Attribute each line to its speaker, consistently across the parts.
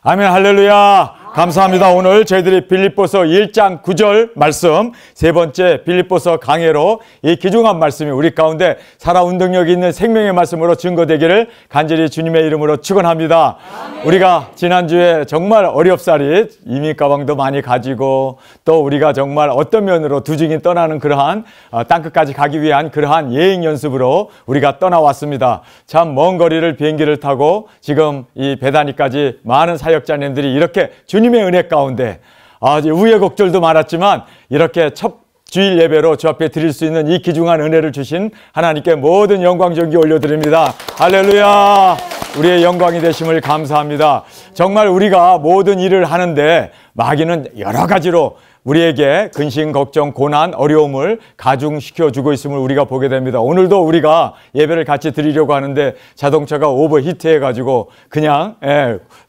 Speaker 1: 아멘. 할렐루야. 감사합니다. 오늘 저희들이 빌립보서 1장 9절 말씀, 세 번째 빌립보서 강해로 이 귀중한 말씀이 우리 가운데 살아 운동력이 있는 생명의 말씀으로 증거되기를 간절히 주님의 이름으로 축원합니다. 우리가 지난주에 정말 어렵사리 이민 가방도 많이 가지고 또 우리가 정말 어떤 면으로 두중이 떠나는 그러한 땅끝까지 가기 위한 그러한 예행 연습으로 우리가 떠나왔습니다. 참 먼 거리를 비행기를 타고 지금 이 베다니까지 많은 사역자님들이 이렇게 주님의 은혜 가운데 우여곡절도 많았지만 이렇게 첫 주일 예배로 주 앞에 드릴 수 있는 이 귀중한 은혜를 주신 하나님께 모든 영광 존귀 올려드립니다. 할렐루야. 우리의 영광이 되심을 감사합니다. 정말 우리가 모든 일을 하는데 마귀는 여러 가지로 우리에게 근심, 걱정, 고난, 어려움을 가중시켜주고 있음을 우리가 보게 됩니다. 오늘도 우리가 예배를 같이 드리려고 하는데 자동차가 오버히트 해가지고 그냥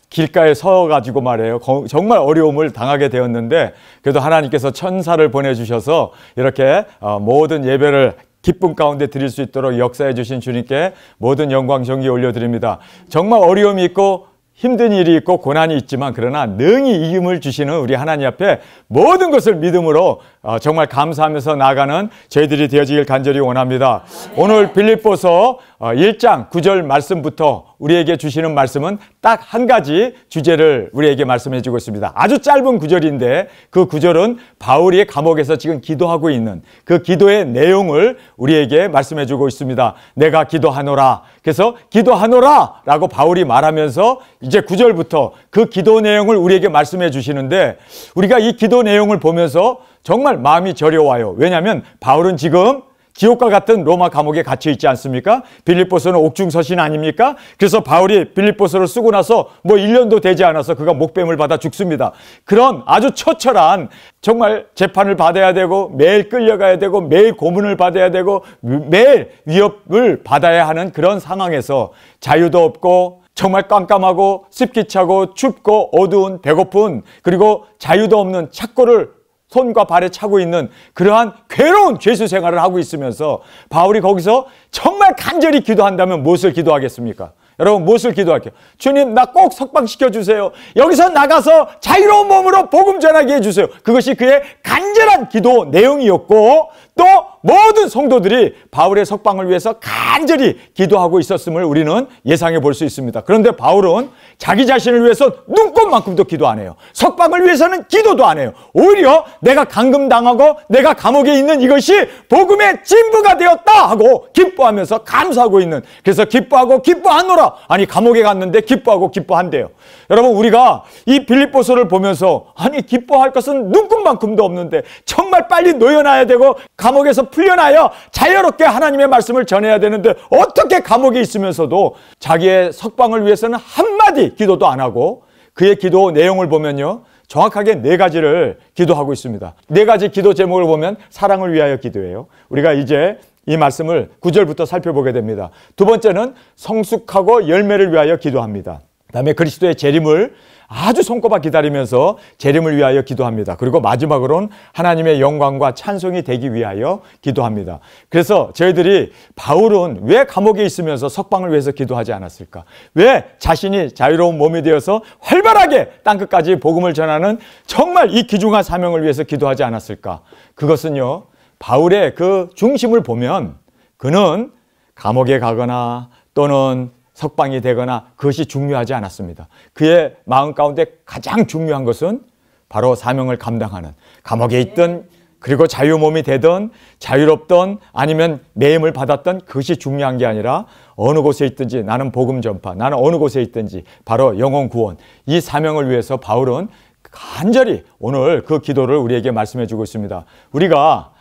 Speaker 1: 길가에 서가지고 말이에요. 정말 어려움을 당하게 되었는데 그래도 하나님께서 천사를 보내주셔서 이렇게 모든 예배를 기쁨 가운데 드릴 수 있도록 역사해 주신 주님께 모든 영광 존귀 올려드립니다. 정말 어려움이 있고 힘든 일이 있고 고난이 있지만 그러나 능히 이김을 주시는 우리 하나님 앞에 모든 것을 믿음으로 정말 감사하면서 나아가는 저희들이 되어지길 간절히 원합니다. 오늘 빌립보서 1장 9절 말씀부터 우리에게 주시는 말씀은 딱 한 가지 주제를 우리에게 말씀해 주고 있습니다. 아주 짧은 구절인데 그 구절은 바울이 감옥에서 지금 기도하고 있는 그 기도의 내용을 우리에게 말씀해 주고 있습니다. 내가 기도하노라. 그래서 기도하노라 라고 바울이 말하면서 이제 9절부터 그 기도 내용을 우리에게 말씀해 주시는데 우리가 이 기도 내용을 보면서 정말 마음이 저려와요. 왜냐하면 바울은 지금 지옥과 같은 로마 감옥에 갇혀 있지 않습니까? 빌립보서는 옥중서신 아닙니까? 그래서 바울이 빌립보서를 쓰고 나서 1년도 되지 않아서 그가 목뱀을 받아 죽습니다. 그런 아주 처철한 정말 재판을 받아야 되고 매일 끌려가야 되고 매일 고문을 받아야 되고 매일 위협을 받아야 하는 그런 상황에서 자유도 없고 정말 깜깜하고 습기 차고 춥고 어두운 배고픈 그리고 자유도 없는 착고를 손과 발에 차고 있는 그러한 괴로운 죄수 생활을 하고 있으면서 바울이 거기서 정말 간절히 기도한다면 무엇을 기도하겠습니까? 여러분 무엇을 기도할게요? 주님 나 꼭 석방시켜주세요. 여기서 나가서 자유로운 몸으로 복음 전하게 해주세요. 그것이 그의 간절한 기도 내용이었고 또 모든 성도들이 바울의 석방을 위해서 간절히 기도하고 있었음을 우리는 예상해 볼 수 있습니다. 그런데 바울은 자기 자신을 위해서 눈꼽만큼도 기도 안 해요. 석방을 위해서는 기도도 안 해요. 오히려 내가 감금당하고 내가 감옥에 있는 이것이 복음의 진부가 되었다 하고 기뻐하면서 감사하고 있는, 그래서 기뻐하고 기뻐하노라. 아니 감옥에 갔는데 기뻐하고 기뻐한대요. 여러분 우리가 이 빌립보서를 보면서 아니 기뻐할 것은 눈꼽만큼도 없는데 정말 빨리 놓여놔야 되고 감옥에서 풀려나야 자유롭게 하나님의 말씀을 전해야 되는데 어떻게 감옥에 있으면서도 자기의 석방을 위해서는 한마디 기도도 안 하고 그의 기도 내용을 보면요 정확하게 4가지를 기도하고 있습니다. 4가지 기도 제목을 보면 사랑을 위하여 기도해요. 우리가 이제 이 말씀을 9절부터 살펴보게 됩니다. 두 번째는 성숙하고 열매를 위하여 기도합니다. 그 다음에 그리스도의 재림을 아주 손꼽아 기다리면서 재림을 위하여 기도합니다. 그리고 마지막으로는 하나님의 영광과 찬송이 되기 위하여 기도합니다. 그래서 저희들이 바울은 왜 감옥에 있으면서 석방을 위해서 기도하지 않았을까? 왜 자신이 자유로운 몸이 되어서 활발하게 땅끝까지 복음을 전하는 정말 이 귀중한 사명을 위해서 기도하지 않았을까? 그것은요 바울의 그 중심을 보면 그는 감옥에 가거나 또는 석방이 되거나 그것이 중요하지 않았습니다. 그의 마음 가운데 가장 중요한 것은 바로 사명을 감당하는, 감옥에 있든 그리고 자유몸이 되든 자유롭든 아니면 매임을 받았던 그것이 중요한 게 아니라 어느 곳에 있든지 나는 복음 전파, 나는 어느 곳에 있든지 바로 영혼 구원, 이 사명을 위해서 바울은 간절히 오늘 그 기도를 우리에게 말씀해 주고 있습니다. 우리가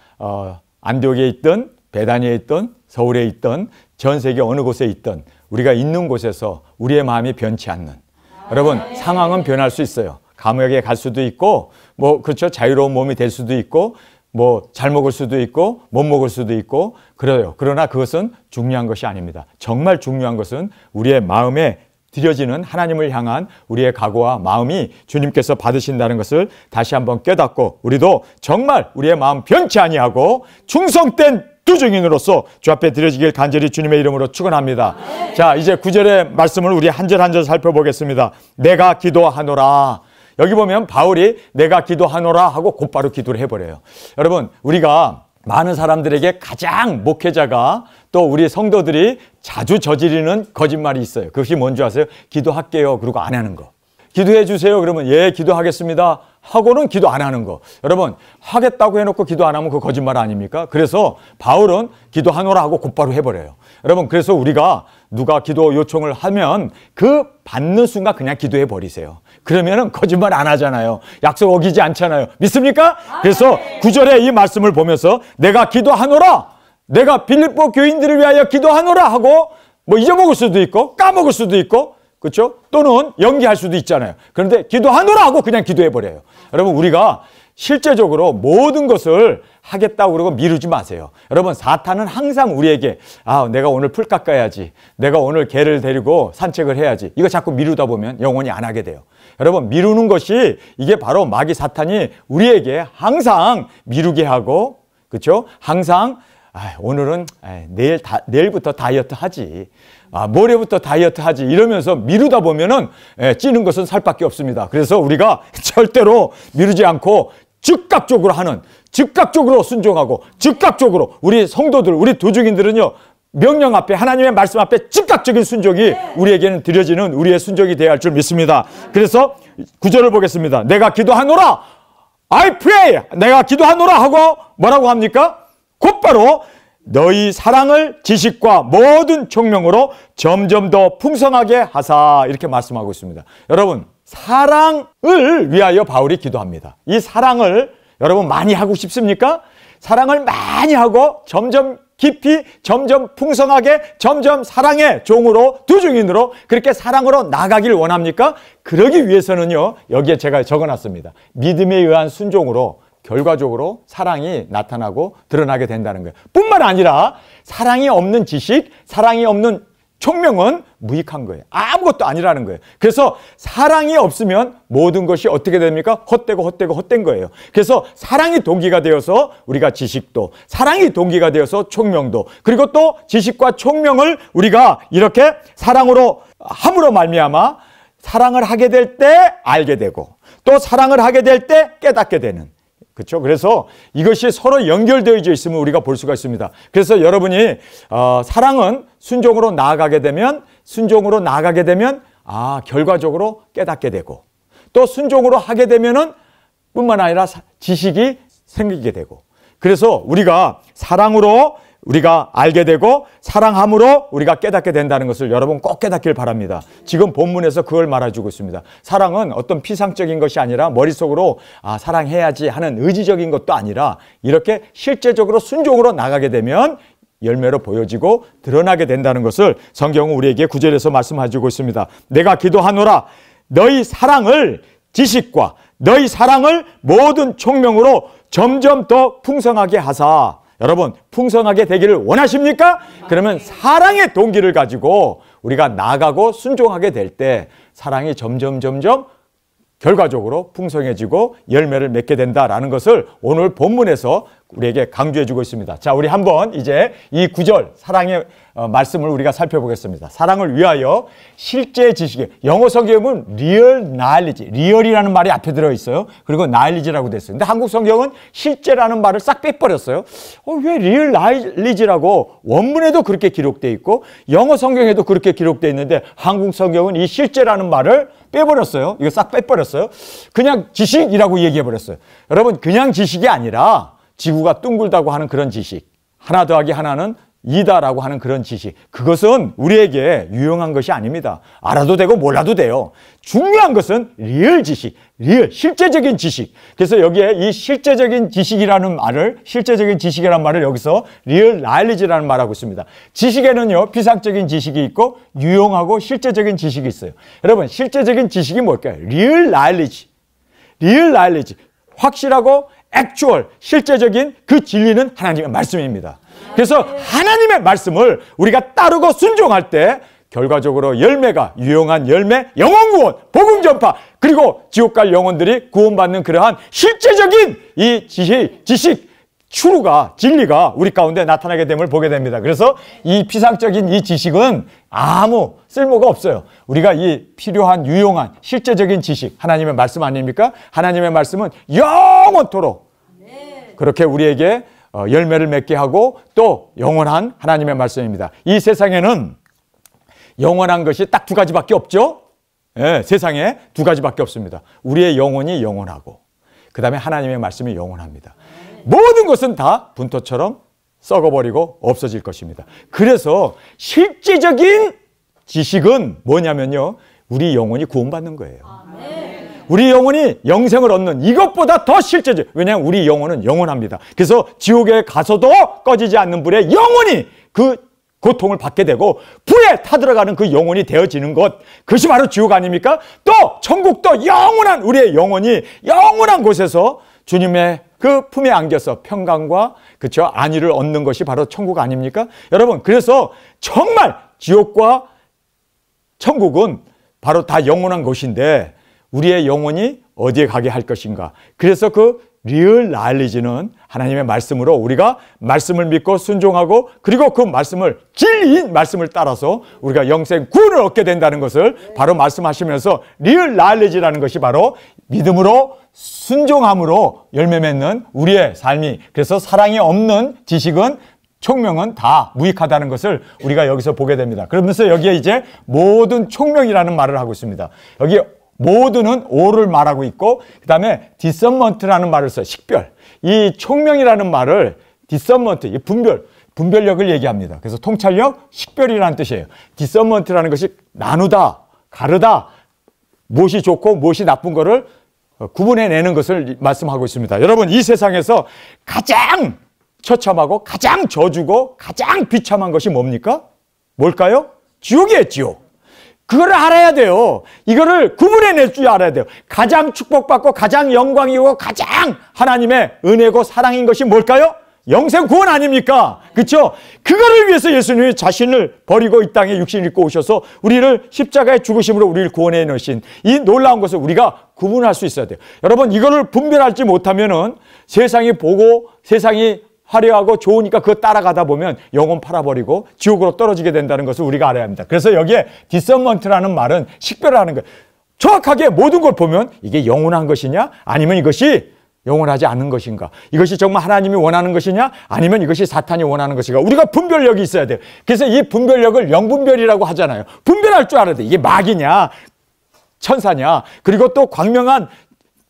Speaker 1: 안디옥에 있든 베다니에 있든 서울에 있든 전 세계 어느 곳에 있든 우리가 있는 곳에서 우리의 마음이 변치 않는, 여러분 상황은 변할 수 있어요. 감옥에 갈 수도 있고 그렇죠 자유로운 몸이 될 수도 있고 잘 먹을 수도 있고 못 먹을 수도 있고 그래요. 그러나 그것은 중요한 것이 아닙니다. 정말 중요한 것은 우리의 마음에 드려지는 하나님을 향한 우리의 각오와 마음이 주님께서 받으신다는 것을 다시 한번 깨닫고 우리도 정말 우리의 마음 변치 아니하고 충성된 두 증인으로서 주 앞에 드려지길 간절히 주님의 이름으로 축원합니다. 자, 이제 9절의 말씀을 우리 한 절 한 절 살펴보겠습니다. 내가 기도하노라. 여기 보면 바울이 내가 기도하노라 하고 곧바로 기도를 해버려요. 여러분, 우리가 많은 사람들에게 가장 목회자가 또 우리 성도들이 자주 저지르는 거짓말이 있어요. 그것이 뭔지 아세요? 기도할게요. 그리고 안 하는 거. 기도해 주세요. 그러면 예, 기도하겠습니다. 하고는 기도 안 하는 거. 여러분, 하겠다고 해놓고 기도 안 하면 그 거짓말 아닙니까? 그래서 바울은 기도하노라 하고 곧바로 해버려요. 여러분, 그래서 우리가 누가 기도 요청을 하면 그 받는 순간 그냥 기도해 버리세요. 그러면은 거짓말 안 하잖아요. 약속 어기지 않잖아요. 믿습니까? 그래서 9절에 이 말씀을 보면서 내가 기도하노라. 내가 빌립보 교인들을 위하여 기도하노라 하고 뭐 잊어먹을 수도 있고 까먹을 수도 있고 그렇죠? 또는 연기할 수도 있잖아요. 그런데 기도하노라 하고 그냥 기도해 버려요. 여러분, 우리가 실제적으로 모든 것을 하겠다고 그러고 미루지 마세요. 여러분, 사탄은 항상 우리에게 내가 오늘 풀 깎아야지. 내가 오늘 개를 데리고 산책을 해야지. 이거 자꾸 미루다 보면 영원히 안 하게 돼요. 여러분, 미루는 것이 이게 바로 마귀 사탄이 우리에게 항상 미루게 하고 그렇죠? 항상 오늘은 내일부터 다이어트 하지. 모레부터 다이어트 하지. 이러면서 미루다 보면은 찌는 것은 살밖에 없습니다. 그래서 우리가 절대로 미루지 않고 즉각적으로 하는, 즉각적으로 순종하고 즉각적으로 우리 성도들, 우리 도중인들은요, 명령 앞에, 하나님의 말씀 앞에 즉각적인 순종이 우리에게는 드려지는 우리의 순종이 되어야 할 줄 믿습니다. 그래서 9절을 보겠습니다. 내가 기도하노라. I pray. 내가 기도하노라 하고 뭐라고 합니까? 곧바로 너희 사랑을 지식과 모든 총명으로 점점 더 풍성하게 하사. 이렇게 말씀하고 있습니다. 여러분, 사랑을 위하여 바울이 기도합니다. 이 사랑을 여러분 많이 하고 싶습니까? 사랑을 많이 하고 점점 깊이, 점점 풍성하게, 점점 사랑의 종으로, 두 증인으로 그렇게 사랑으로 나가길 원합니까? 그러기 위해서는요, 여기에 제가 적어놨습니다. 믿음에 의한 순종으로 결과적으로 사랑이 나타나고 드러나게 된다는 거예요. 뿐만 아니라 사랑이 없는 지식, 사랑이 없는 총명은 무익한 거예요. 아무것도 아니라는 거예요. 그래서 사랑이 없으면 모든 것이 어떻게 됩니까? 헛된 거예요. 그래서 사랑이 동기가 되어서 우리가 지식도, 사랑이 동기가 되어서 총명도, 그리고 또 지식과 총명을 우리가 이렇게 사랑으로 함으로 말미암아 사랑을 하게 될 때 알게 되고 또 사랑을 하게 될 때 깨닫게 되는, 그렇죠? 그래서 이것이 서로 연결되어 있으면 우리가 볼 수가 있습니다. 그래서 여러분이 사랑은 순종으로 나아가게 되면 결과적으로 깨닫게 되고 또 순종으로 하게 되면은 뿐만 아니라 지식이 생기게 되고, 그래서 우리가 사랑으로 우리가 알게 되고 사랑함으로 우리가 깨닫게 된다는 것을 여러분 꼭 깨닫길 바랍니다. 지금 본문에서 그걸 말해주고 있습니다. 사랑은 어떤 피상적인 것이 아니라 머릿속으로 사랑해야지 하는 의지적인 것도 아니라 이렇게 실제적으로 순종으로 나가게 되면 열매로 보여지고 드러나게 된다는 것을 성경은 우리에게 9절에서 말씀해주고 있습니다. 내가 기도하노라. 너희 사랑을 지식과 너희 사랑을 모든 총명으로 점점 더 풍성하게 하사. 여러분, 풍성하게 되기를 원하십니까? 그러면 사랑의 동기를 가지고 우리가 나가고 순종하게 될 때 사랑이 점점 결과적으로 풍성해지고 열매를 맺게 된다라는 것을 오늘 본문에서 우리에게 강조해 주고 있습니다. 자, 우리 한번 이제 이 9절 사랑의 말씀을 우리가 살펴보겠습니다. 사랑을 위하여 실제 지식에, 영어 성경은 real knowledge, 리얼이라는 말이 앞에 들어있어요. 그리고 knowledge라고 됐어요. 근데 한국 성경은 실제라는 말을 싹 빼버렸어요. 왜 real knowledge라고 원문에도 그렇게 기록되어 있고 영어 성경에도 그렇게 기록되어 있는데 한국 성경은 이 실제라는 말을 빼버렸어요. 이거 싹 빼버렸어요. 그냥 지식이라고 얘기해버렸어요. 여러분, 그냥 지식이 아니라 지구가 둥글다고 하는 그런 지식, 하나 더하기 하나는 2다라고 하는 그런 지식, 그것은 우리에게 유용한 것이 아닙니다. 알아도 되고 몰라도 돼요. 중요한 것은 리얼 지식, 실제적인 지식. 그래서 여기에 이 실제적인 지식이라는 말을 여기서 리얼 나일리지라는 말하고 있습니다. 지식에는요, 피상적인 지식이 있고 유용하고 실제적인 지식이 있어요. 여러분, 실제적인 지식이 뭘까요? 리얼 나일리지, 확실하고 액추얼, 실제적인 그 진리는 하나님의 말씀입니다. 그래서 하나님의 말씀을 우리가 따르고 순종할 때 결과적으로 열매가, 유용한 열매, 영혼 구원, 복음 전파, 그리고 지옥 갈 영혼들이 구원받는 그러한 실제적인 이 지식, 추루가, 진리가 우리 가운데 나타나게 됨을 보게 됩니다. 그래서 이 피상적인 이 지식은 아무 쓸모가 없어요. 우리가 이 필요한, 유용한, 실제적인 지식, 하나님의 말씀 아닙니까? 하나님의 말씀은 영원토록 그렇게 우리에게 열매를 맺게 하고 또 영원한 하나님의 말씀입니다. 이 세상에는 영원한 것이 딱 두 가지밖에 없죠? 예, 세상에 두 가지밖에 없습니다. 우리의 영혼이 영원하고 그 다음에 하나님의 말씀이 영원합니다. 모든 것은 다 분토처럼 썩어버리고 없어질 것입니다. 그래서 실제적인 지식은 뭐냐면요, 우리 영혼이 구원받는 거예요. 우리 영혼이 영생을 얻는 이것보다 더 실제적. 왜냐하면 우리 영혼은 영원합니다. 그래서 지옥에 가서도 꺼지지 않는 불에 영원히 그 고통을 받게 되고 불에 타들어가는 그 영혼이 되어지는 것, 그것이 바로 지옥 아닙니까? 또 천국도 영원한, 우리의 영혼이 영원한 곳에서 주님의 그 품에 안겨서 평강과 그쵸 안위를 얻는 것이 바로 천국 아닙니까? 여러분, 그래서 정말 지옥과 천국은 바로 다 영원한 곳인데 우리의 영혼이 어디에 가게 할 것인가? 그래서 그 리얼 나일리지는 하나님의 말씀으로 우리가 말씀을 믿고 순종하고 그리고 그 말씀을, 진리인 말씀을 따라서 우리가 영생 구원을 얻게 된다는 것을 바로 말씀하시면서 리얼 나일리지라는 것이 바로 믿음으로 순종함으로 열매 맺는 우리의 삶이, 그래서 사랑이 없는 지식은, 총명은 다 무익하다는 것을 우리가 여기서 보게 됩니다. 그러면서 여기에 이제 모든 총명이라는 말을 하고 있습니다. 여기 모두는 오를 말하고 있고 그 다음에 디서먼트라는 말을 써요. 식별. 이 총명이라는 말을 디서먼트, 이 분별력을 얘기합니다. 그래서 통찰력, 식별이라는 뜻이에요. 디서먼트라는 것이 나누다, 가르다, 무엇이 좋고 무엇이 나쁜 거를 구분해내는 것을 말씀하고 있습니다. 여러분, 이 세상에서 가장 처참하고 가장 저주고 가장 비참한 것이 뭡니까? 뭘까요? 지옥이에요, 지옥. 그거를 알아야 돼요. 이거를 구분해낼 줄 알아야 돼요. 가장 축복받고 가장 영광이고 가장 하나님의 은혜고 사랑인 것이 뭘까요? 영생 구원 아닙니까? 그렇죠? 그거를 위해서 예수님이 자신을 버리고 이 땅에 육신을 입고 오셔서 우리를 십자가의 죽으심으로 우리를 구원해 놓으신 이 놀라운 것을 우리가 구분할 수 있어야 돼요. 여러분, 이거를 분별하지 못하면은 세상이 보고 세상이 화려하고 좋으니까 그거 따라가다 보면 영혼 팔아버리고 지옥으로 떨어지게 된다는 것을 우리가 알아야 합니다. 그래서 여기에 디서먼트라는 말은 식별하는 거예요. 정확하게 모든 걸 보면 이게 영원한 것이냐 아니면 이것이 영원하지 않은 것인가, 이것이 정말 하나님이 원하는 것이냐 아니면 이것이 사탄이 원하는 것인가, 우리가 분별력이 있어야 돼요. 그래서 이 분별력을 영분별이라고 하잖아요. 분별할 줄 알아야 돼. 이게 마귀냐 천사냐, 그리고 또 광명한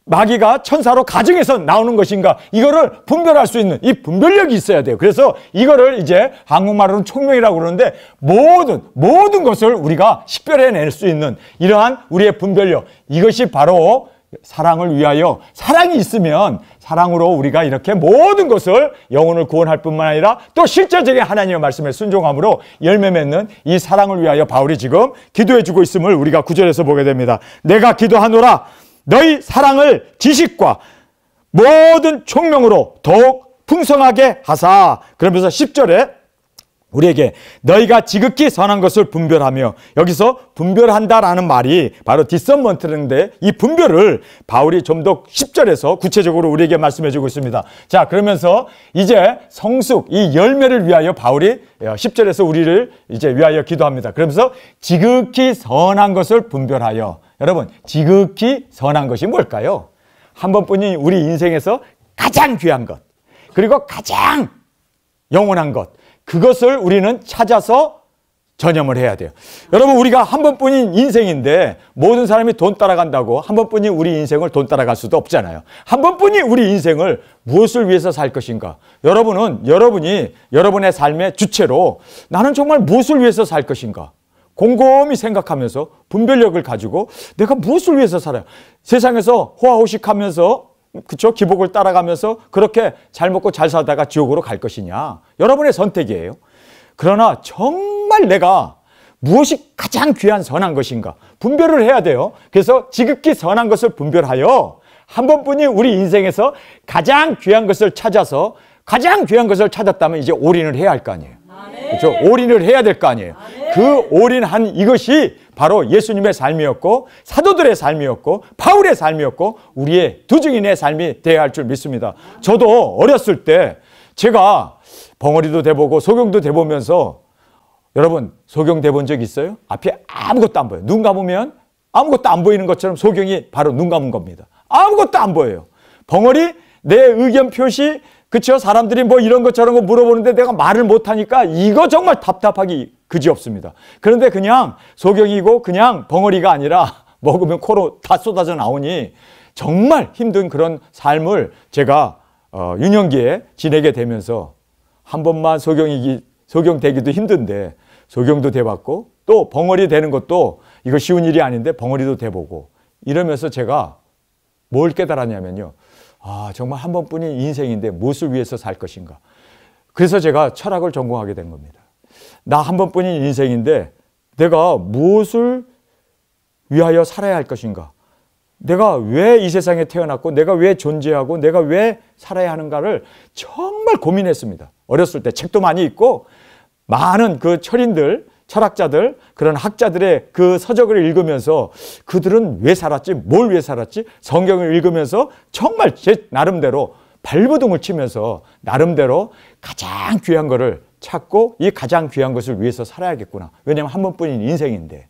Speaker 1: 마귀가 천사로 가정에서 나오는 것인가, 이거를 분별할 수 있는 이 분별력이 있어야 돼요. 그래서 이거를 이제 한국말로는 총명이라고 그러는데 모든 것을 우리가 식별해낼 수 있는 이러한 우리의 분별력, 이것이 바로 사랑을 위하여, 사랑이 있으면 사랑으로 우리가 이렇게 모든 것을 영혼을 구원할 뿐만 아니라 또 실제적인 하나님의 말씀에 순종함으로 열매 맺는 이 사랑을 위하여 바울이 지금 기도해 주고 있음을 우리가 9절에서 보게 됩니다. 내가 기도하노라 너희 사랑을 지식과 모든 총명으로 더욱 풍성하게 하사. 그러면서 10절에 우리에게 너희가 지극히 선한 것을 분별하며, 여기서 분별한다라는 말이 바로 디서먼트인데 이 분별을 바울이 좀 더 10절에서 구체적으로 우리에게 말씀해 주고 있습니다. 자, 그러면서 이제 성숙, 이 열매를 위하여 바울이 10절에서 우리를 이제 위하여 기도합니다. 그러면서 지극히 선한 것을 분별하여. 여러분, 지극히 선한 것이 뭘까요? 한 번뿐인 우리 인생에서 가장 귀한 것, 그리고 가장 영원한 것, 그것을 우리는 찾아서 전념을 해야 돼요. 여러분, 우리가 한 번뿐인 인생인데 모든 사람이 돈 따라간다고 한 번뿐인 우리 인생을 돈 따라갈 수도 없잖아요. 한 번뿐인 우리 인생을 무엇을 위해서 살 것인가? 여러분이 여러분의 삶의 주체로 나는 정말 무엇을 위해서 살 것인가? 곰곰이 생각하면서 분별력을 가지고 내가 무엇을 위해서 살아요? 세상에서 호화호식하면서 그쵸? 기복을 따라가면서 그렇게 잘 먹고 잘 살다가 지옥으로 갈 것이냐? 여러분의 선택이에요. 그러나 정말 내가 무엇이 가장 귀한 선한 것인가? 분별을 해야 돼요. 그래서 지극히 선한 것을 분별하여 한 번뿐인 우리 인생에서 가장 귀한 것을 찾아서, 가장 귀한 것을 찾았다면 이제 올인을 해야 할 거 아니에요. 그렇죠? 올인을 해야 될 거 아니에요. 그 올인한 이것이 바로 예수님의 삶이었고 사도들의 삶이었고 바울의 삶이었고 우리의 두 증인의 삶이 되어야 할 줄 믿습니다. 저도 어렸을 때 제가 벙어리도 돼보고 소경도 돼보면서 여러분 소경 돼본 적 있어요? 앞에 아무것도 안 보여요. 눈 감으면 아무것도 안 보이는 것처럼 소경이 바로 눈 감은 겁니다. 아무것도 안 보여요. 벙어리 내 의견 표시 그쵸? 사람들이 뭐 이런 거 저런 거 물어보는데 내가 말을 못하니까 이거 정말 답답하기 그지없습니다. 그런데 그냥 소경이고 그냥 벙어리가 아니라 먹으면 코로 다 쏟아져 나오니 정말 힘든 그런 삶을 제가 유년기에 지내게 되면서 한 번만 소경 되기도 힘든데 소경도 돼봤고 또 벙어리 되는 것도 이거 쉬운 일이 아닌데 벙어리도 돼보고 이러면서 제가 뭘 깨달았냐면요. 아, 정말 한 번뿐인 인생인데 무엇을 위해서 살 것인가. 그래서 제가 철학을 전공하게 된 겁니다. 나 한 번뿐인 인생인데 내가 무엇을 위하여 살아야 할 것인가. 내가 왜 이 세상에 태어났고 내가 왜 존재하고 내가 왜 살아야 하는가를 정말 고민했습니다. 어렸을 때 책도 많이 읽고 많은 그 철인들, 철학자들, 그런 학자들의 그 서적을 읽으면서 그들은 왜 살았지, 뭘 위해 살았지, 성경을 읽으면서 정말 제 나름대로 발버둥을 치면서 나름대로 가장 귀한 것을 찾고 이 가장 귀한 것을 위해서 살아야겠구나. 왜냐하면 한 번뿐인 인생인데.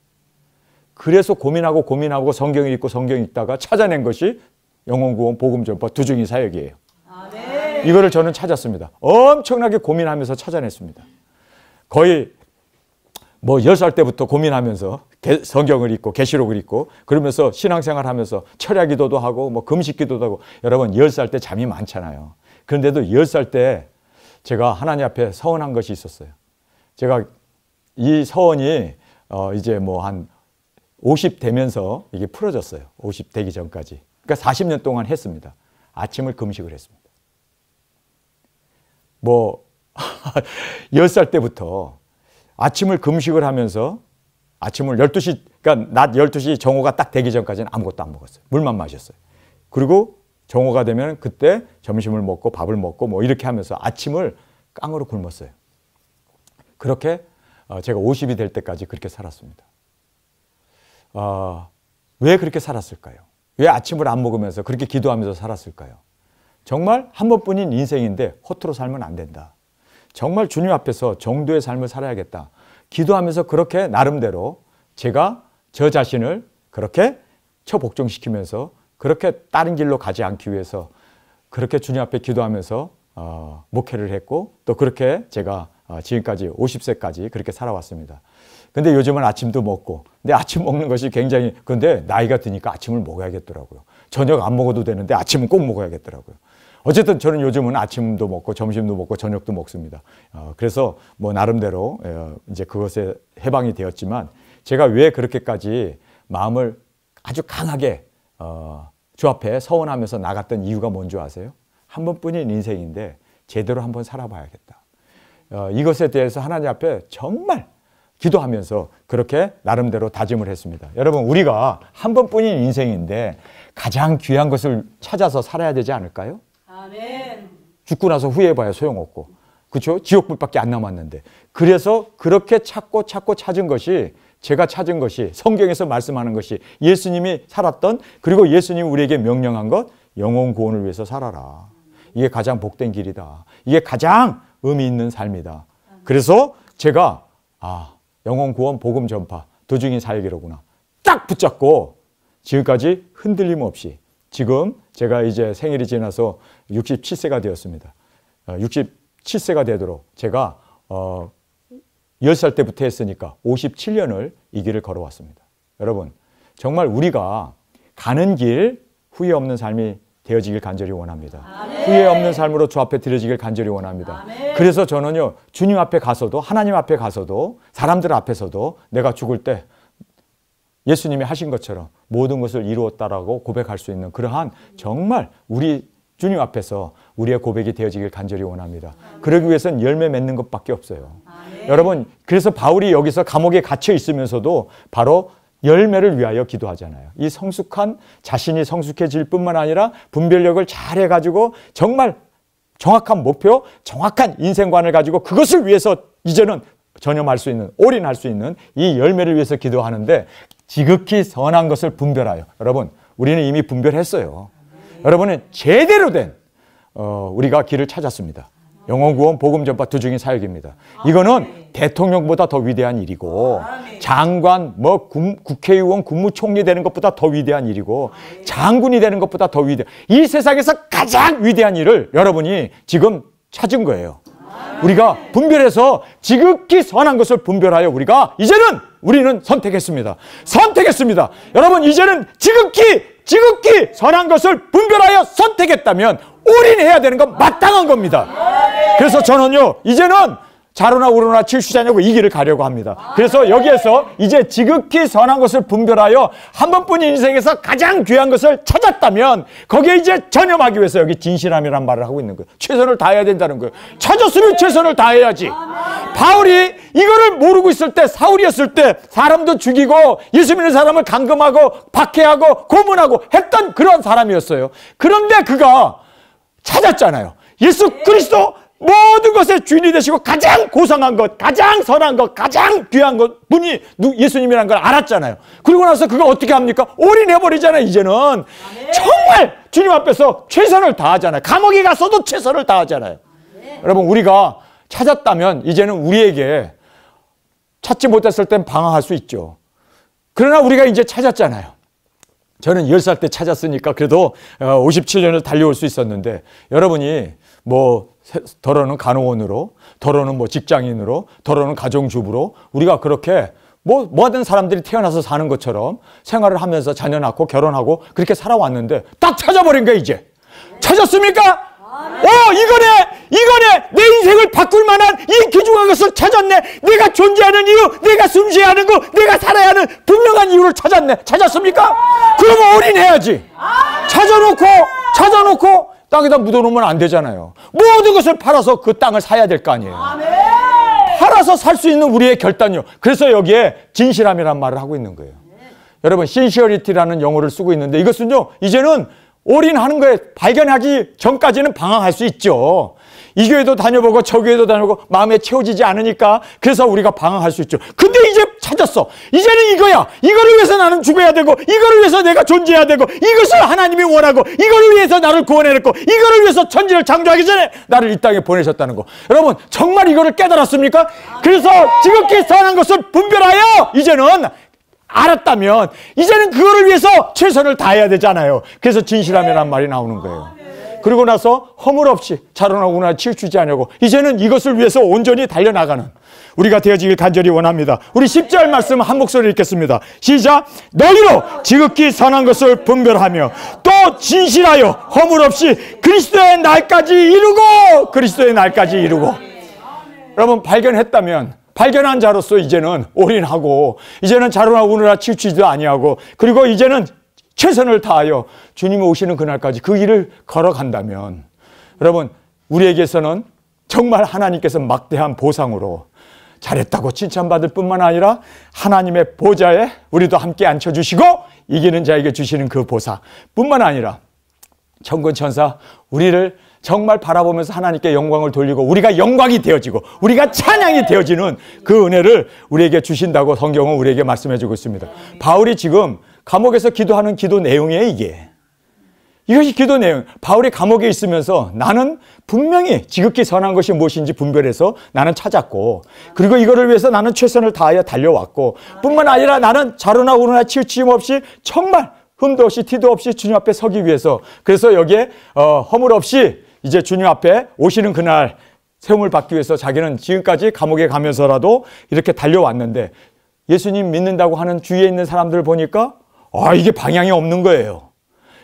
Speaker 1: 그래서 고민하고 성경을 읽고 성경 읽다가 찾아낸 것이 영혼구원 복음전파 두중인 사역이에요. 아멘. 이거를 저는 찾았습니다. 엄청나게 고민하면서 찾아냈습니다. 거의 뭐 10살 때부터 고민하면서 성경을 읽고 계시록을 읽고 그러면서 신앙생활 하면서 철야기도도 하고 뭐 금식기도도 하고 여러분 10살 때 잠이 많잖아요. 그런데도 10살 때 제가 하나님 앞에 서원한 것이 있었어요. 제가 이 서원이 이제 뭐 한 50 되면서 이게 풀어졌어요. 50 되기 전까지. 그러니까 40년 동안 했습니다. 아침을 금식을 했습니다. 뭐 10살 때부터 아침을 금식을 하면서 아침을 12시, 그러니까 낮 12시 정오가 딱 되기 전까지는 아무것도 안 먹었어요. 물만 마셨어요. 그리고 정오가 되면 그때 점심을 먹고 밥을 먹고 뭐 이렇게 하면서 아침을 깡으로 굶었어요. 그렇게 제가 50이 될 때까지 그렇게 살았습니다. 왜 그렇게 살았을까요? 왜 아침을 안 먹으면서 그렇게 기도하면서 살았을까요? 정말 한 번뿐인 인생인데 허투루 살면 안 된다. 정말 주님 앞에서 정도의 삶을 살아야겠다. 기도하면서 그렇게 나름대로 제가 저 자신을 그렇게 처복종시키면서 그렇게 다른 길로 가지 않기 위해서 그렇게 주님 앞에 기도하면서 목회를 했고 또 그렇게 제가 지금까지 50세까지 그렇게 살아왔습니다. 근데 요즘은 아침도 먹고 근데 아침 먹는 것이 굉장히 근데 나이가 드니까 아침을 먹어야겠더라고요. 저녁 안 먹어도 되는데 아침은 꼭 먹어야겠더라고요. 어쨌든 저는 요즘은 아침도 먹고 점심도 먹고 저녁도 먹습니다. 그래서 뭐 나름대로 이제 그것에 해방이 되었지만 제가 왜 그렇게까지 마음을 아주 강하게 주 앞에 서원하면서 나갔던 이유가 뭔지 아세요? 한 번뿐인 인생인데 제대로 한번 살아봐야겠다. 이것에 대해서 하나님 앞에 정말 기도하면서 그렇게 나름대로 다짐을 했습니다. 여러분 우리가 한 번뿐인 인생인데 가장 귀한 것을 찾아서 살아야 되지 않을까요? 아멘. 죽고 나서 후회해봐야 소용없고 그렇죠? 지옥불밖에 안 남았는데 그래서 그렇게 찾고 찾은 것이 제가 찾은 것이 성경에서 말씀하는 것이 예수님이 살았던 그리고 예수님이 우리에게 명령한 것 영혼 구원을 위해서 살아라. 이게 가장 복된 길이다. 이게 가장 의미 있는 삶이다. 그래서 제가 영혼 구원 복음 전파 도중인 사역이로구나 딱 붙잡고 지금까지 흔들림 없이 지금 제가 이제 생일이 지나서 67세가 되었습니다. 67세가 되도록 제가 10살 때부터 했으니까 57년을 이 길을 걸어왔습니다. 여러분 정말 우리가 가는 길 후회 없는 삶이 되어지길 간절히 원합니다. 아멘. 후회 없는 삶으로 주 앞에 드려지길 간절히 원합니다. 아멘. 그래서 저는요 주님 앞에 가서도 하나님 앞에 가서도 사람들 앞에서도 내가 죽을 때 예수님이 하신 것처럼 모든 것을 이루었다라고 고백할 수 있는 그러한 정말 우리 주님 앞에서 우리의 고백이 되어지길 간절히 원합니다. 아멘. 그러기 위해서는 열매 맺는 것밖에 없어요. 아멘. 여러분 그래서 바울이 여기서 감옥에 갇혀 있으면서도 바로 열매를 위하여 기도하잖아요. 이 성숙한 자신이 성숙해질 뿐만 아니라 분별력을 잘 해가지고 정말 정확한 목표, 정확한 인생관을 가지고 그것을 위해서 이제는 전념할 수 있는, 올인할 수 있는 이 열매를 위해서 기도하는데 지극히 선한 것을 분별하여. 여러분, 우리는 이미 분별했어요. 여러분은 제대로 된 우리가 길을 찾았습니다. 영혼 구원, 복음 전파 두 중인 사역입니다. 이거는 대통령보다 더 위대한 일이고 장관, 국회의원, 국무총리 되는 것보다 더 위대한 일이고 장군이 되는 것보다 더 위대한, 이 세상에서 가장 위대한 일을 여러분이 지금 찾은 거예요. 우리가 분별해서 지극히 선한 것을 분별하여 우리는 선택했습니다. 선택했습니다. 여러분, 이제는 지극히 선한 것을 분별하여 선택했다면 올인해야 되는 건 마땅한 겁니다. 그래서 저는요, 이제는 자로나 우로나 칠수자냐고 이 길을 가려고 합니다. 그래서 여기에서 이제 지극히 선한 것을 분별하여 한 번뿐인 인생에서 가장 귀한 것을 찾았다면 거기에 이제 전념하기 위해서 여기 진실함이란 말을 하고 있는 거예요. 최선을 다해야 된다는 거예요. 찾았으면 최선을 다해야지. 바울이 이거를 모르고 있을 때, 사울이었을 때 사람도 죽이고 예수 믿는 사람을 감금하고 박해하고 고문하고 했던 그런 사람이었어요. 그런데 그가 찾았잖아요. 예수 그리스도 모든 것의 주인이 되시고 가장 고상한 것, 가장 선한 것, 가장 귀한 것 분이 예수님이라는 걸 알았잖아요. 그리고 나서 그가 어떻게 합니까? 올인해버리잖아요. 이제는 정말 주님 앞에서 최선을 다하잖아요. 감옥에 가서도 최선을 다하잖아요. 여러분, 우리가 찾았다면 이제는 우리에게 찾지 못했을 땐 방황할 수 있죠. 그러나 우리가 이제 찾았잖아요. 저는 10살 때 찾았으니까 그래도 57년을 달려올 수 있었는데, 여러분이 더러는 간호원으로, 더러는 직장인으로, 더러는 가정주부로, 우리가 그렇게 모든 사람들이 태어나서 사는 것처럼 생활을 하면서 자녀 낳고 결혼하고 그렇게 살아왔는데 딱 찾아버린 거야. 이제 찾았습니까? 이거네 내 인생을 바꿀 만한 이 귀중한 것을 찾았네. 내가 존재하는 이유, 내가 숨쉬어야 하는 거, 내가 살아야 하는 분명한 이유를 찾았습니까? 그러면 올인해야지. 찾아놓고 땅에다 묻어놓으면 안 되잖아요. 모든 것을 팔아서 그 땅을 사야 될 거 아니에요. 팔아서 살 수 있는 우리의 결단이요. 그래서 여기에 진실함이란 말을 하고 있는 거예요. 여러분, sincerity-라는 용어를 쓰고 있는데 이것은요, 이제는 올인하는 거에 발견하기 전까지는 방황할 수 있죠. 이 교회도 다녀보고 저 교회도 다녀보고 마음에 채워지지 않으니까 그래서 우리가 방황할 수 있죠. 근데 이제 찾았어. 이제는 이거야. 이거를 위해서 나는 죽어야 되고, 이거를 위해서 내가 존재해야 되고, 이것을 하나님이 원하고, 이거를 위해서 나를 구원해냈고, 이거를 위해서 천지를 창조하기 전에 나를 이 땅에 보내셨다는 거. 여러분, 정말 이거를 깨달았습니까? 그래서 지극히 선한 것을 분별하여 이제는 알았다면 이제는 그거를 위해서 최선을 다해야 되잖아요. 그래서 진실함이란 말이 나오는 거예요. 그리고 나서 허물 없이 자로나 우로나 치우치지 않으려고 이제는 이것을 위해서 온전히 달려나가는 우리가 되어지길 간절히 원합니다. 우리 10절 말씀 한 목소리 읽겠습니다. 시작. 너희로 지극히 선한 것을 분별하며 또 진실하여 허물 없이 그리스도의 날까지 이루고 여러분, 발견한 자로서 이제는 올인하고, 이제는 자로나 우로나 치우치지도 아니하고, 그리고 이제는 최선을 다하여 주님이 오시는 그날까지 그 길을 걸어간다면, 여러분, 우리에게서는 정말 하나님께서 막대한 보상으로 잘했다고 칭찬받을 뿐만 아니라 하나님의 보좌에 우리도 함께 앉혀주시고 이기는 자에게 주시는 그 보상 뿐만 아니라 천군 천사 우리를 정말 바라보면서 하나님께 영광을 돌리고 우리가 영광이 되어지고 우리가 찬양이 되어지는 그 은혜를 우리에게 주신다고 성경은 우리에게 말씀해 주고 있습니다. 바울이 지금 감옥에서 기도하는 기도 내용이에요. 이것이 기도 내용. 바울이 감옥에 있으면서 나는 분명히 지극히 선한 것이 무엇인지 분별해서 나는 찾았고, 그리고 이거를 위해서 나는 최선을 다하여 달려왔고, 뿐만 아니라 나는 자로나 우로나 치우침 없이 정말 흠도 없이 티도 없이 주님 앞에 서기 위해서, 그래서 여기에 허물 없이 이제 주님 앞에 오시는 그날 세움을 받기 위해서 자기는 지금까지 감옥에 가면서라도 이렇게 달려왔는데, 예수님 믿는다고 하는 주위에 있는 사람들을 보니까 이게 방향이 없는 거예요.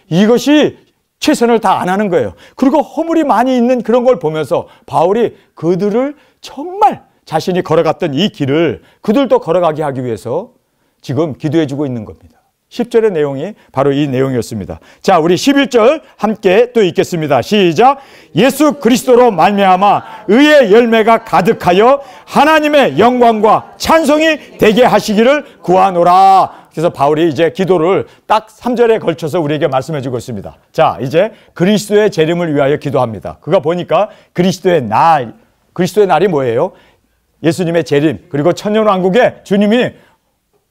Speaker 1: 이것이 최선을 다 안 하는 거예요. 그리고 허물이 많이 있는 그런 걸 보면서 바울이 그들을 정말 자신이 걸어갔던 이 길을 그들도 걸어가게 하기 위해서 지금 기도해주고 있는 겁니다. 10절의 내용이 바로 이 내용이었습니다. 자, 우리 11절 함께 또 읽겠습니다. 시작. 예수 그리스도로 말미암아 의의 열매가 가득하여 하나님의 영광과 찬송이 되게 하시기를 구하노라. 그래서 바울이 이제 기도를 딱 3절에 걸쳐서 우리에게 말씀해 주고 있습니다. 자, 이제 그리스도의 재림을 위하여 기도합니다. 그가 보니까 그리스도의 날이 뭐예요? 예수님의 재림, 그리고 천년왕국에 주님이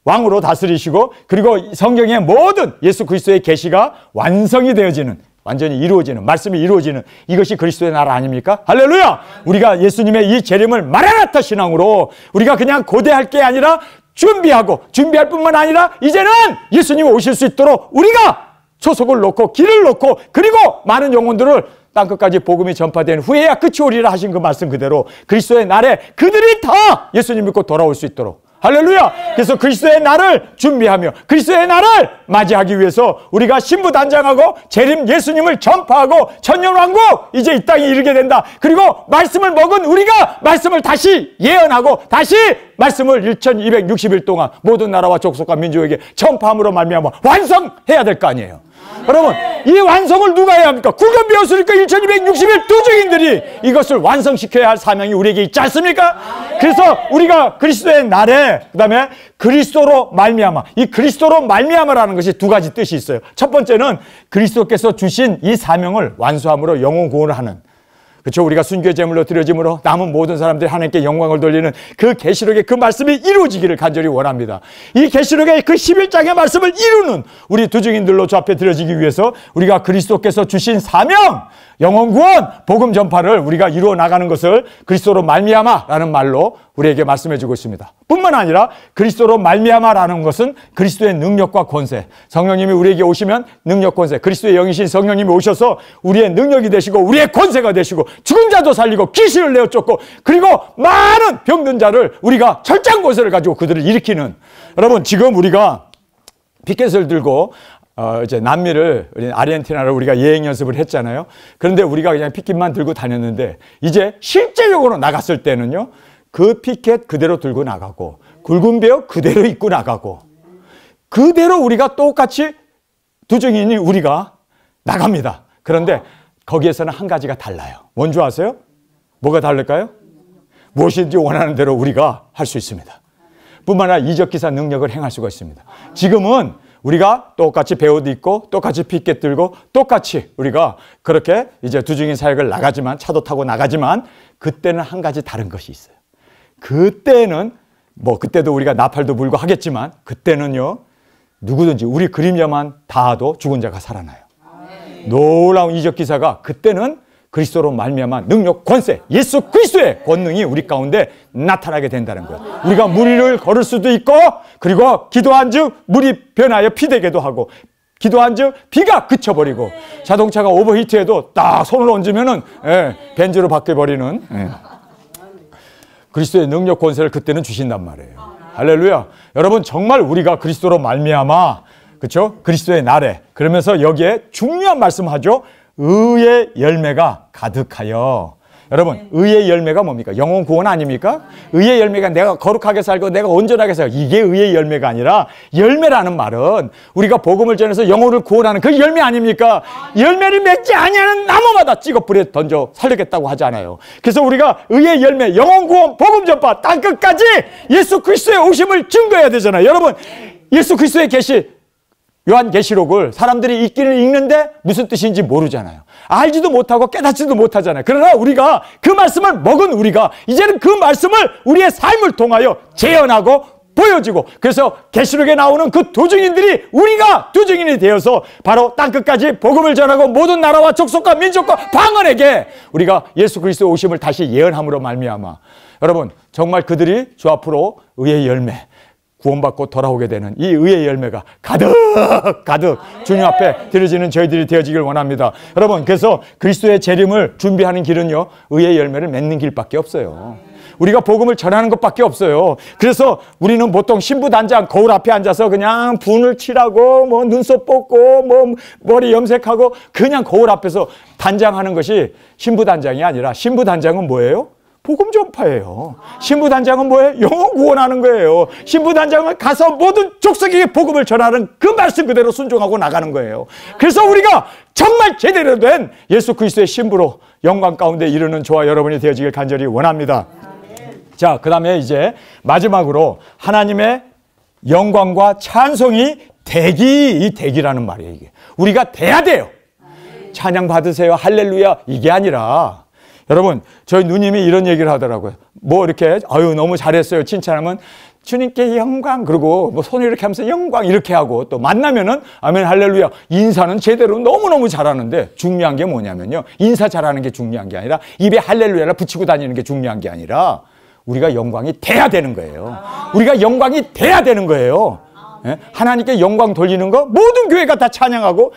Speaker 1: 왕으로 다스리시고, 그리고 성경의 모든 예수 그리스도의 계시가 완성이 되어지는 완전히 이루어지는, 말씀이 이루어지는 이것이 그리스도의 나라 아닙니까? 할렐루야! 우리가 예수님의 이 재림을 마라나타 신앙으로 우리가 그냥 고대할 게 아니라 준비할 뿐만 아니라 이제는 예수님이 오실 수 있도록 우리가 초석을 놓고 길을 놓고 그리고 많은 영혼들을 땅끝까지 복음이 전파된 후에야 끝이 오리라 하신 그 말씀 그대로 그리스도의 날에 그들이 다 예수님 믿고 돌아올 수 있도록 할렐루야! 그래서 그리스도의 날을 준비하며 그리스도의 날을 맞이하기 위해서 우리가 신부단장하고 재림 예수님을 전파하고 천년왕국 이제 이 땅에 이르게 된다. 그리고 말씀을 먹은 우리가 말씀을 다시 예언하고 다시 말씀을 1260일 동안 모든 나라와 족속과 민족에게 전파함으로 말미암아 완성해야 될 거 아니에요. 여러분, 이 완성을 누가 해야 합니까? 굵은 배웠으니까 1260일 두 증인들이 이것을 완성시켜야 할 사명이 우리에게 있지 않습니까? 그래서 우리가 그리스도의 날에 그 다음에 그리스도로 말미암아, 이 그리스도로 말미암아라는 것이 두 가지 뜻이 있어요. 첫 번째는 그리스도께서 주신 이 사명을 완수함으로 영혼 구원을 하는, 그렇죠? 우리가 순교의 제물로 드려짐으로 남은 모든 사람들이 하나님께 영광을 돌리는 그 계시록의 그 말씀이 이루어지기를 간절히 원합니다. 이 계시록의 그 11장의 말씀을 이루는 우리 두 증인들로 주 앞에 드려지기 위해서 우리가 그리스도께서 주신 사명, 영혼 구원, 복음 전파를 우리가 이루어 나가는 것을 그리스도로 말미암아라는 말로 우리에게 말씀해 주고 있습니다. 뿐만 아니라 그리스도로 말미암아라는 것은 그리스도의 능력과 권세, 성령님이 우리에게 오시면 능력, 권세, 그리스도의 영이신 성령님이 오셔서 우리의 능력이 되시고 우리의 권세가 되시고 죽은 자도 살리고 귀신을 내어 쫓고 그리고 많은 병든 자를 우리가 철장 권세를 가지고 그들을 일으키는, 여러분 지금 우리가 피켓을 들고 이제 남미를 아르헨티나를 우리가 예행 연습을 했잖아요. 그런데 우리가 그냥 피켓만 들고 다녔는데 이제 실제적으로 나갔을 때는요, 그 피켓 그대로 들고 나가고 굵은 배역 그대로 입고 나가고 그대로 우리가 똑같이 두 증인이 우리가 나갑니다. 그런데 거기에서는 한 가지가 달라요. 뭔지 아세요? 뭐가 다를까요? 무엇인지 원하는 대로 우리가 할 수 있습니다. 뿐만 아니라 이적기사 능력을 행할 수가 있습니다. 지금은 우리가 똑같이 배옷 입고 똑같이 피켓 들고 똑같이 우리가 그렇게 이제 두 증인 사역을 나가지만, 차도 타고 나가지만 그때는 한 가지 다른 것이 있어요. 그때는 그때도 우리가 나팔도 불고 하겠지만 그때는요, 누구든지 우리 그림자만 닿아도 죽은 자가 살아나요. 놀라운 이적 기사가 그때는 그리스도로 말미암아 능력, 권세, 예수 그리스도의 권능이 우리 가운데 나타나게 된다는 거예요. 우리가 물 위를 걸을 수도 있고, 그리고 기도한 즉 물이 변하여 피 되게도 하고, 기도한 즉 비가 그쳐버리고, 자동차가 오버히트해도 딱 손을 얹으면은 벤즈로 바뀌어버리는 그리스도의 능력, 권세를 그때는 주신단 말이에요. 할렐루야. 여러분 정말 우리가 그리스도로 말미암아, 그렇죠? 그리스도의 날에, 그러면서 여기에 중요한 말씀하죠. 의의 열매가 가득하여. 여러분, 의의 열매가 뭡니까? 영혼 구원 아닙니까? 의의 열매가 내가 거룩하게 살고 내가 온전하게 살고, 이게 의의 열매가 아니라, 열매라는 말은 우리가 복음을 전해서 영혼을 구원하는 그 열매 아닙니까? 열매를 맺지 아니하는 나무마다 찍어 불에 던져 살리겠다고 하잖아요. 그래서 우리가 의의 열매, 영혼 구원, 복음 전파, 땅끝까지 예수 그리스도의 오심을 증거해야 되잖아요. 여러분, 예수 그리스도의 계시, 요한계시록을 사람들이 읽기는 읽는데 무슨 뜻인지 모르잖아요. 알지도 못하고 깨닫지도 못하잖아요. 그러나 우리가 그 말씀을 먹은 우리가 이제는 그 말씀을 우리의 삶을 통하여 재현하고 보여지고, 그래서 계시록에 나오는 그 두 증인들이 우리가 두 증인이 되어서 바로 땅끝까지 복음을 전하고 모든 나라와 족속과 민족과 방언에게 우리가 예수 그리스도의 오심을 다시 예언함으로 말미암아, 여러분 정말 그들이 주 앞으로 의의 열매, 구원받고 돌아오게 되는 이 의의 열매가 가득 주님 앞에 드려지는 저희들이 되어지길 원합니다. 여러분, 그래서 그리스도의 재림을 준비하는 길은요, 의의 열매를 맺는 길밖에 없어요. 우리가 복음을 전하는 것밖에 없어요. 그래서 우리는 보통 신부단장 거울 앞에 앉아서 그냥 분을 칠하고 눈썹 뽑고 머리 염색하고 그냥 거울 앞에서 단장하는 것이 신부단장이 아니라, 신부단장은 뭐예요? 복음 전파예요. 신부단장은 뭐예요? 영혼 구원하는 거예요. 신부단장은 가서 모든 족속에게 복음을 전하는 그 말씀 그대로 순종하고 나가는 거예요. 그래서 우리가 정말 제대로 된 예수 그리스도의 신부로 영광 가운데 이르는 저와 여러분이 되어지길 간절히 원합니다. 자, 그 다음에 이제 마지막으로 하나님의 영광과 찬송이 대기, 이 대기라는 말이에요. 이게 우리가 돼야 돼요. 찬양 받으세요, 할렐루야, 이게 아니라 여러분, 저희 누님이 이런 얘기를 하더라고요. 뭐 이렇게 아유 너무 잘했어요 칭찬하면 주님께 영광, 그리고 뭐 손을 이렇게 하면서 영광 이렇게 하고, 또 만나면은 아멘 할렐루야 인사는 제대로 너무너무 잘하는데, 중요한 게 뭐냐면요, 인사 잘하는 게 중요한 게 아니라 입에 할렐루야를 붙이고 다니는 게 중요한 게 아니라 우리가 영광이 돼야 되는 거예요. 우리가 영광이 돼야 되는 거예요. 예? 하나님께 영광 돌리는 거 모든 교회가 다 찬양하고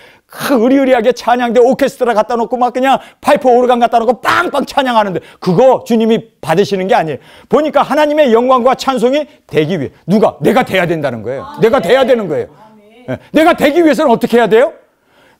Speaker 1: 의리의리하게 찬양대 오케스트라 갖다 놓고 막 그냥 파이프 오르간 갖다 놓고 빵빵 찬양하는데, 그거 주님이 받으시는 게 아니에요. 보니까 하나님의 영광과 찬송이 되기 위해 내가 돼야 된다는 거예요. 내가 돼야 되는 거예요. 예? 내가 되기 위해서는 어떻게 해야 돼요?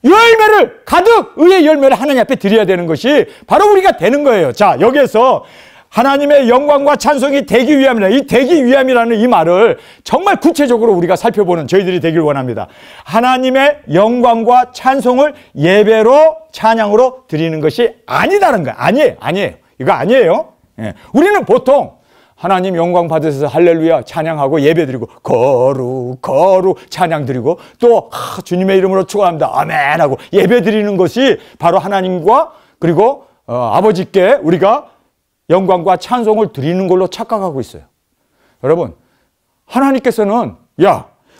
Speaker 1: 열매를 가득, 의의 열매를 하나님 앞에 드려야 되는 것이 바로 우리가 되는 거예요. 자, 여기에서 하나님의 영광과 찬송이 되기 위함이라, 이 되기 위함이라는 이 말을 정말 구체적으로 우리가 살펴보는 저희들이 되길 원합니다. 하나님의 영광과 찬송을 예배로, 찬양으로 드리는 것이 아니다는 거예요. 아니에요. 이거 아니에요. 예. 우리는 보통 하나님 영광 받으셔서 할렐루야 찬양하고 예배 드리고 거룩 찬양 드리고 또 주님의 이름으로 축원합니다 아멘 하고 예배 드리는 것이 바로 하나님과 그리고 아버지께 우리가 영광과 찬송을 드리는 걸로 착각하고 있어요. 여러분, 하나님께서는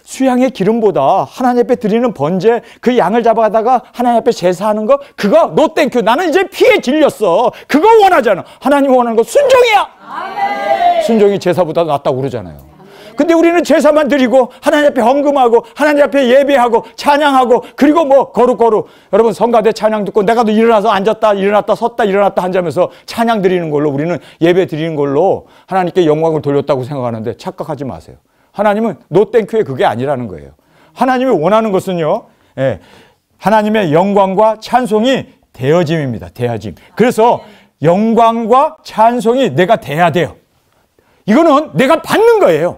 Speaker 1: 수양의 기름보다 하나님 앞에 드리는 번제, 그 양을 잡아가다가 하나님 앞에 제사하는 거, 그거 노 땡큐, 나는 이제 피에 질렸어, 그거 원하잖아. 하나님 원하는 거 순종이야. 아멘. 순종이 제사보다 낫다고 그러잖아요. 근데 우리는 제사만 드리고 하나님 앞에 헌금하고 하나님 앞에 예배하고 찬양하고, 그리고 뭐 거룩 여러분 성가대 찬양 듣고 내가도 일어나서 앉았다 일어났다 섰다 일어났다 앉으면서 찬양 드리는 걸로, 우리는 예배 드리는 걸로 하나님께 영광을 돌렸다고 생각하는데 착각하지 마세요. 하나님은 노 땡큐의 그게 아니라는 거예요. 하나님이 원하는 것은요, 하나님의 영광과 찬송이 되어짐입니다. 되어짐. 그래서 영광과 찬송이 내가 돼야 돼요. 이거는 내가 받는 거예요.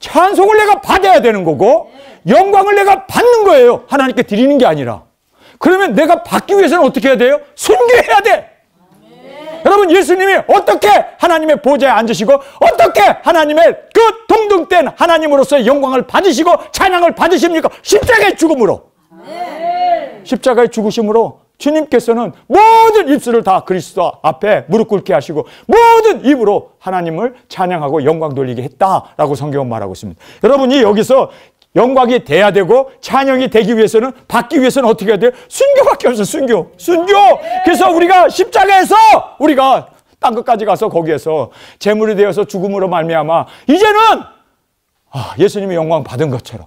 Speaker 1: 찬송을 내가 받아야 되는 거고 영광을 내가 받는 거예요. 하나님께 드리는 게 아니라. 그러면 내가 받기 위해서는 어떻게 해야 돼요? 순교해야 돼. 여러분, 예수님이 어떻게 하나님의 보좌에 앉으시고 어떻게 하나님의 그 동등된 하나님으로서의 영광을 받으시고 찬양을 받으십니까? 십자가의 죽음으로. 십자가의 죽으심으로 주님께서는 모든 입술을 다 그리스도 앞에 무릎 꿇게 하시고 모든 입으로 하나님을 찬양하고 영광 돌리게 했다라고 성경은 말하고 있습니다. 여러분이 여기서 영광이 돼야 되고 찬양이 되기 위해서는, 받기 위해서는 어떻게 해야 돼요? 순교밖에 없어요. 순교. 그래서 우리가 십자가에서 우리가 땅 끝까지 가서 거기에서 제물이 되어서 죽음으로 말미암아 이제는 예수님이 영광 받은 것처럼,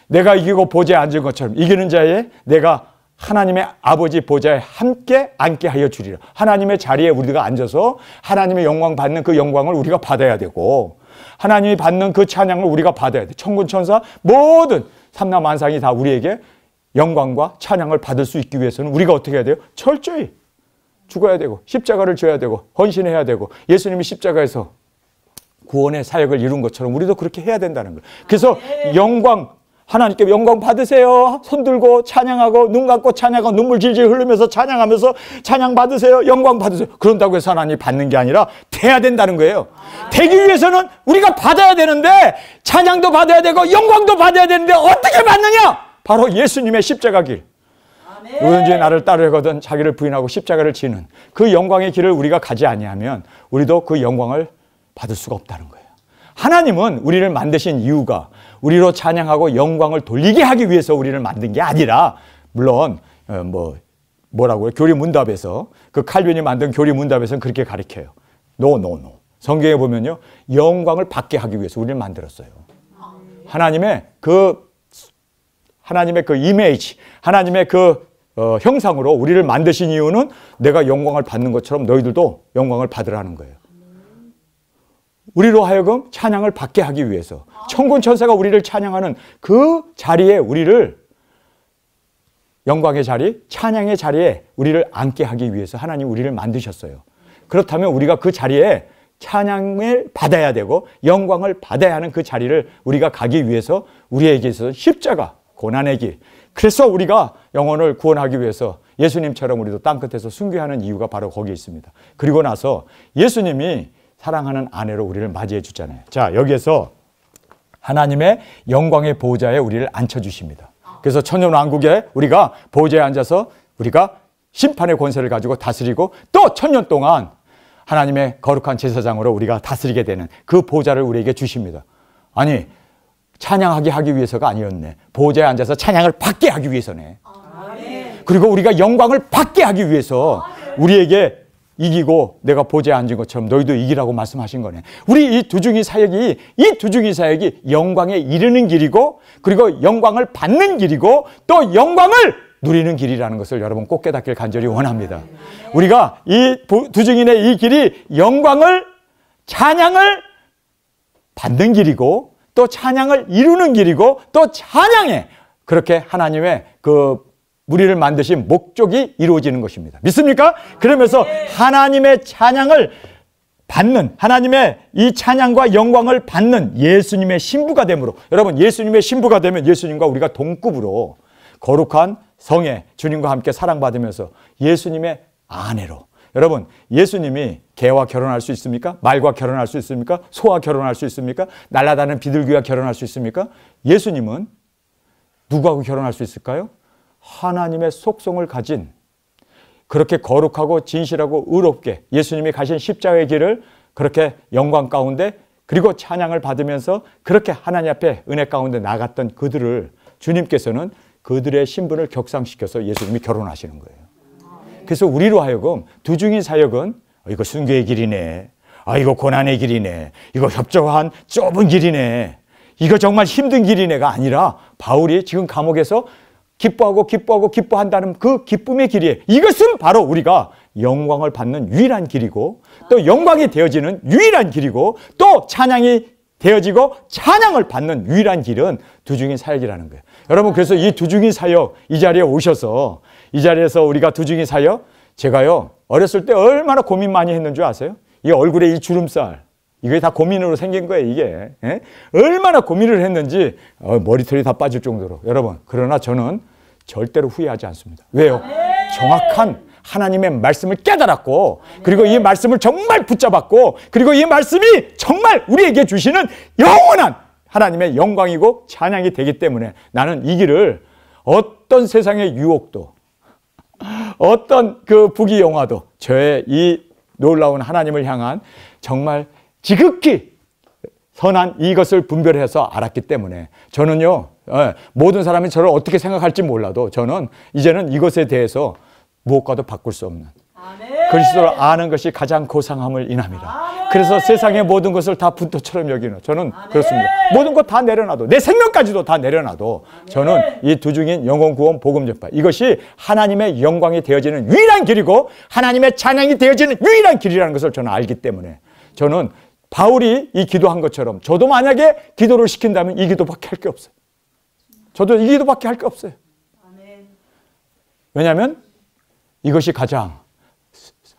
Speaker 1: 내가 이기고 보좌에 앉은 것처럼 이기는 자에 내가 하나님의 아버지 보좌에 함께 앉게 하여 주리라. 하나님의 자리에 우리가 앉아서 하나님의 영광 받는 그 영광을 우리가 받아야 되고, 하나님이 받는 그 찬양을 우리가 받아야 돼. 천군 천사 모든 삼남 만상이 다 우리에게 영광과 찬양을 받을 수 있기 위해서는 우리가 어떻게 해야 돼요? 철저히 죽어야 되고 십자가를 져야 되고 헌신해야 되고, 예수님이 십자가에서 구원의 사역을 이룬 것처럼 우리도 그렇게 해야 된다는 거예요. 그래서 하나님께 영광 받으세요. 손 들고 찬양하고 눈 감고 찬양하고 눈물 질질 흘리면서 찬양하면서 찬양 받으세요. 영광 받으세요. 그런다고 해서 하나님이 받는 게 아니라 돼야 된다는 거예요. 되기 위해서는 우리가 받아야 되는데, 찬양도 받아야 되고 영광도 받아야 되는데 어떻게 받느냐? 바로 예수님의 십자가 길. 누구든지 나를 따르거든 자기를 부인하고 십자가를 지는 그 영광의 길을 우리가 가지 아니하면 우리도 그 영광을 받을 수가 없다는 거예요. 하나님은 우리를 만드신 이유가 우리로 찬양하고 영광을 돌리게 하기 위해서 우리를 만든 게 아니라, 물론 뭐라고요? 교리 문답에서, 그 칼빈이 만든 교리 문답에서는 그렇게 가르쳐요. No. 성경에 보면요, 영광을 받게 하기 위해서 우리를 만들었어요. 하나님의 그 이미지, 하나님의 그 형상으로 우리를 만드신 이유는 내가 영광을 받는 것처럼 너희들도 영광을 받으라는 거예요. 우리로 하여금 찬양을 받게 하기 위해서, 천군 천사가 우리를 찬양하는 그 자리에 우리를, 영광의 자리, 찬양의 자리에 우리를 앉게 하기 위해서 하나님 우리를 만드셨어요. 그렇다면 우리가 그 자리에 찬양을 받아야 되고 영광을 받아야 하는 그 자리를 우리가 가기 위해서 우리에게 있어서 십자가, 고난의 길, 그래서 우리가 영혼을 구원하기 위해서 예수님처럼 우리도 땅끝에서 순교하는 이유가 바로 거기에 있습니다. 그리고 나서 예수님이 사랑하는 아내로 우리를 맞이해 주잖아요. 자, 여기에서 하나님의 영광의 보좌에 우리를 앉혀주십니다. 그래서 천년왕국에 우리가 보좌에 앉아서 우리가 심판의 권세를 가지고 다스리고 또 1000년 동안 하나님의 거룩한 제사장으로 우리가 다스리게 되는 그 보좌를 우리에게 주십니다. 아니, 찬양하게 하기 위해서가 아니었네. 보좌에 앉아서 찬양을 받게 하기 위해서네. 그리고 우리가 영광을 받게 하기 위해서 우리에게 이기고 내가 보좌에 앉은 것처럼 너희도 이기라고 말씀하신 거네. 우리 이 두중이 사역이 영광에 이르는 길이고, 그리고 영광을 받는 길이고, 또 영광을 누리는 길이라는 것을 여러분 꼭 깨닫길 간절히 원합니다. 우리가 이 두중인의 이 길이 영광을, 찬양을 받는 길이고, 또 찬양을 이루는 길이고, 또 찬양에 그렇게 하나님의 그 우리를 만드신 목적이 이루어지는 것입니다. 믿습니까? 그러면서 하나님의 찬양을 받는, 하나님의 이 찬양과 영광을 받는 예수님의 신부가 되므로, 여러분 예수님의 신부가 되면 예수님과 우리가 동급으로 거룩한 성에 주님과 함께 사랑받으면서 예수님의 아내로, 여러분 예수님이 개와 결혼할 수 있습니까? 말과 결혼할 수 있습니까? 소와 결혼할 수 있습니까? 날아다니는 비둘기와 결혼할 수 있습니까? 예수님은 누구하고 결혼할 수 있을까요? 하나님의 속성을 가진, 그렇게 거룩하고 진실하고 의롭게 예수님이 가신 십자가의 길을 그렇게 영광 가운데 그리고 찬양을 받으면서 그렇게 하나님 앞에 은혜 가운데 나갔던 그들을 주님께서는 그들의 신분을 격상시켜서 예수님이 결혼하시는 거예요. 그래서 우리로 하여금 두중인 사역은 이거 순교의 길이네, 이거 고난의 길이네, 이거 협조한 좁은 길이네, 이거 정말 힘든 길이네가 아니라 바울이 지금 감옥에서 기뻐한다는 그 기쁨의 길이에요. 이것은 바로 우리가 영광을 받는 유일한 길이고, 또 영광이 되어지는 유일한 길이고, 또 찬양이 되어지고 찬양을 받는 유일한 길은 두중인 사역이라는 거예요. 여러분, 그래서 이 두중인 사역, 이 자리에 오셔서 이 자리에서 우리가 두중인 사역, 제가요 어렸을 때 얼마나 고민 많이 했는 줄 아세요? 이 얼굴에 이 주름살, 이게 다 고민으로 생긴 거예요, 이게. 얼마나 고민을 했는지 머리털이 다 빠질 정도로. 여러분, 그러나 저는 절대로 후회하지 않습니다. 왜요? 정확한 하나님의 말씀을 깨달았고, 그리고 이 말씀을 정말 붙잡았고, 그리고 이 말씀이 정말 우리에게 주시는 영원한 하나님의 영광이고 찬양이 되기 때문에 나는 이 길을 어떤 세상의 유혹도, 어떤 그 부귀영화도 저의 이 놀라운 하나님을 향한 정말 지극히 선한 이것을 분별해서 알았기 때문에 저는요, 모든 사람이 저를 어떻게 생각할지 몰라도 저는 이제는 이것에 대해서 무엇과도 바꿀 수 없는 그리스도를 아는 것이 가장 고상함을 인함이라. 그래서 세상의 모든 것을 다 분토처럼 여기는 저는 그렇습니다. 모든 것 다 내려놔도, 내 생명까지도 다 내려놔도 저는 이 두중인 영혼 구원 복음 전파, 이것이 하나님의 영광이 되어지는 유일한 길이고 하나님의 찬양이 되어지는 유일한 길이라는 것을 저는 알기 때문에 저는 바울이 이 기도한 것처럼 저도 만약에 기도를 시킨다면 이 기도밖에 할 게 없어요. 저도 이 기도밖에 할 게 없어요. 왜냐하면 이것이 가장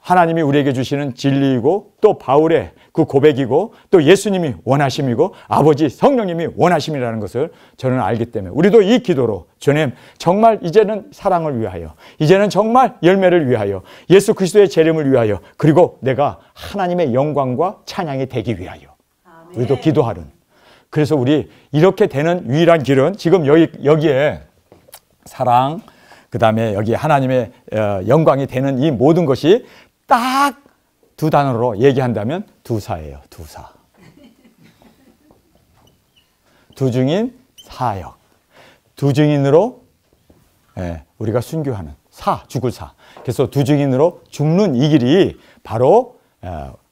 Speaker 1: 하나님이 우리에게 주시는 진리이고, 또 바울의 그 고백이고, 또 예수님이 원하심이고, 아버지 성령님이 원하심이라는 것을 저는 알기 때문에 우리도 이 기도로, 주님 정말 이제는 사랑을 위하여, 이제는 정말 열매를 위하여, 예수 그리스도의 재림을 위하여, 그리고 내가 하나님의 영광과 찬양이 되기 위하여 우리도 기도하는. 그래서 우리 이렇게 되는 유일한 길은 지금 여기에 사랑, 그 다음에 여기 하나님의 영광이 되는 이 모든 것이 딱 두 단어로 얘기한다면 두사예요. 두사. 두중인 사역. 두중인으로 우리가 순교하는 사, 죽을 사. 그래서 두중인으로 죽는 이 길이 바로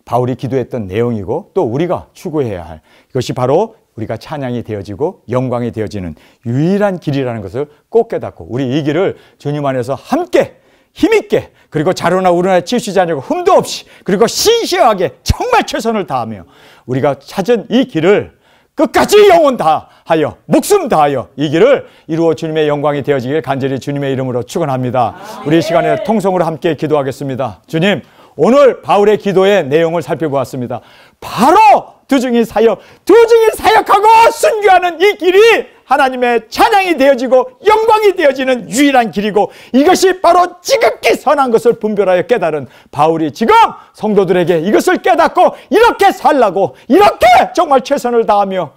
Speaker 1: 바울이 기도했던 내용이고, 또 우리가 추구해야 할 이것이 바로 우리가 찬양이 되어지고 영광이 되어지는 유일한 길이라는 것을 꼭 깨닫고, 우리 이 길을 주님 안에서 함께 힘있게, 그리고 자로나 우로나 치우치지 않고 흠도 없이, 그리고 신실하게 정말 최선을 다하며 우리가 찾은 이 길을 끝까지 영혼 다하여, 목숨 다하여 이 길을 이루어 주님의 영광이 되어지길 간절히 주님의 이름으로 축원합니다. 우리 이 시간에 통성으로 함께 기도하겠습니다. 주님, 오늘 바울의 기도의 내용을 살펴보았습니다. 바로 두중인 사역하고 순교하는 이 길이 하나님의 찬양이 되어지고 영광이 되어지는 유일한 길이고, 이것이 바로 지극히 선한 것을 분별하여 깨달은 바울이 지금 성도들에게 이것을 깨닫고 이렇게 살라고, 이렇게 정말 최선을 다하며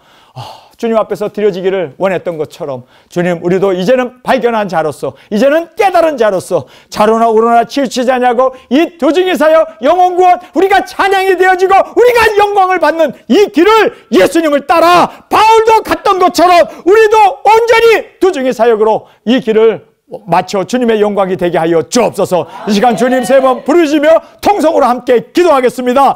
Speaker 1: 주님 앞에서 드려지기를 원했던 것처럼 주님, 우리도 이제는 발견한 자로서, 이제는 깨달은 자로서 자로나 우로나 치우치지 않냐고 이 도중에 사여 영혼 구원, 우리가 찬양이 되어지고 우리가 영광을 받는 이 길을 예수님을 따라 바울도 갔던 것처럼 우리도 온전히 도중의 사역으로 이 길을 마쳐 주님의 영광이 되게 하여 주옵소서. 이 시간 주님 세 번 부르시며 통성으로 함께 기도하겠습니다.